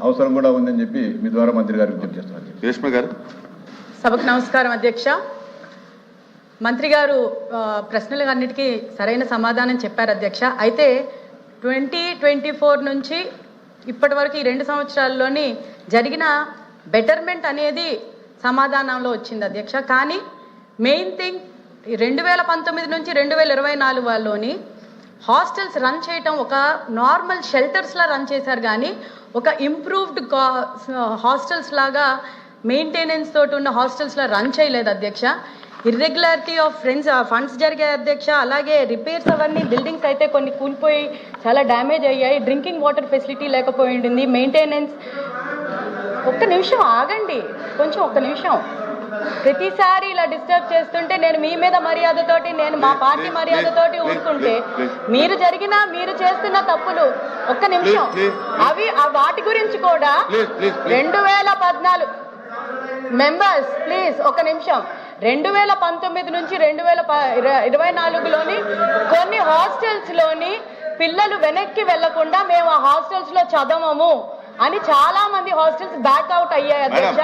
అవసరం కూడా ఉందని చెప్పి మీ ద్వారా మంత్రి గారికి విజ్ఞప్తి చేస్తున్నాను. రేష్మ గారు. సభకు నమస్కారం అధ్యక్ష. మంత్రి గారు ప్రశ్నలు అన్నిటికీ సరైన సమాధానం చెప్పారు అధ్యక్ష. అయితే 2024 నుంచి ఇప్పటి వరకు ఈ 2 సంవత్సరాల్లోని జరిగిన బెటర్మెంట్ అనేది సమాధానంలో వచ్చింది అధ్యక్ష. కానీ మెయిన్ థింగ్ 2019 నుంచి 2024 వాళ్ళలోని హాస్టల్స్ రన్ చేయటం ఒక నార్మల్ షెల్టర్స్లా రన్ చేశారు, కానీ ఒక ఇంప్రూవ్డ్ హాస్టల్స్ లాగా మెయింటెనెన్స్ తోటి ఉన్న హాస్టల్స్లో రన్ చేయలేదు అధ్యక్ష. ఇర్రెగ్యులారిటీ ఆఫ్ ఫండ్స్ జరిగాయి అధ్యక్ష. అలాగే రిపేర్స్ అవన్నీ బిల్డింగ్స్ అయితే కొన్ని కూలిపోయి చాలా డ్యామేజ్ అయ్యాయి. డ్రింకింగ్ వాటర్ ఫెసిలిటీ లేకపోయింది. మెయింటెనెన్స్ ఒక్క నిమిషం ఆగండి, కొంచెం ఒక్క నిమిషం. ప్రతిసారి ఇలా డిస్టర్బ్ చేస్తుంటే నేను మీ మీద మర్యాదతోటి, నేను మా పార్టీ మర్యాదతోటి ఊరుకుంటే మీరు చేస్తున్న తప్పులు ఒక్క నిమిషం అవి వాటి గురించి కూడా 2014 మెంబర్స్ ప్లీజ్ ఒక్క నిమిషం. 2019 నుంచి 2024లోని కొన్ని హాస్టల్స్లోని పిల్లలు వెనక్కి వెళ్లకుండా మేము ఆ హాస్టల్స్లో చదవము అని చాలా మంది హాస్టల్స్ బ్యాక్అవుట్ అయ్యాయి అధ్యక్ష.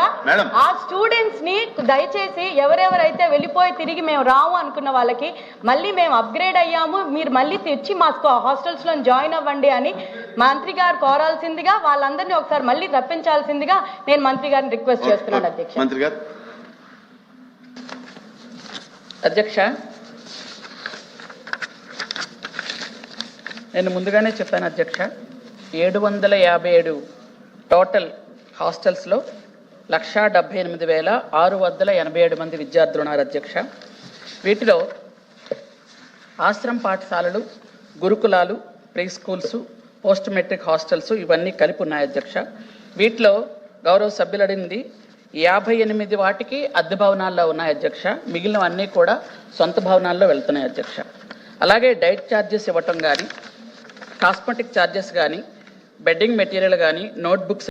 ఆ స్టూడెంట్స్ ని దయచేసి ఎవరెవరైతే వెళ్ళిపోయి తిరిగి మేము రాము అనుకున్న వాళ్ళకి మళ్ళీ మేము అప్గ్రేడ్ అయ్యాము, మీరు మళ్ళీ తెచ్చి మా హాస్టల్స్ లో జాయిన్ అవ్వండి అని మంత్రి గారు కోరాల్సిందిగా, వాళ్ళందరినీ ఒకసారి మళ్ళీ రప్పించాల్సిందిగా నేను మంత్రి గారిని రిక్వెస్ట్ చేస్తున్నాను అధ్యక్ష. మంత్రి గారు. అధ్యక్ష, నేను ముందుగానే చెప్పాను అధ్యక్ష, 757 టోటల్ హాస్టల్స్లో 178,687 మంది విద్యార్థులు ఉన్నారు అధ్యక్ష. వీటిలో ఆశ్రమ పాఠశాలలు, గురుకులాలు, pre schools, post matric hostels ఇవన్నీ కలిపి ఉన్నాయి అధ్యక్ష. వీటిలో గౌరవ సభ్యులు అడిగింది 58 వాటికి అద్దె భవనాల్లో ఉన్నాయి అధ్యక్ష. మిగిలినవన్నీ కూడా సొంత భవనాల్లో వెళ్తున్నాయి అధ్యక్ష. అలాగే డైట్ ఛార్జెస్ ఇవ్వటం కానీ, కాస్మెటిక్ ఛార్జెస్ కానీ, బెడ్డింగ్ మెటీరియల్ కానీ, నోట్బుక్స్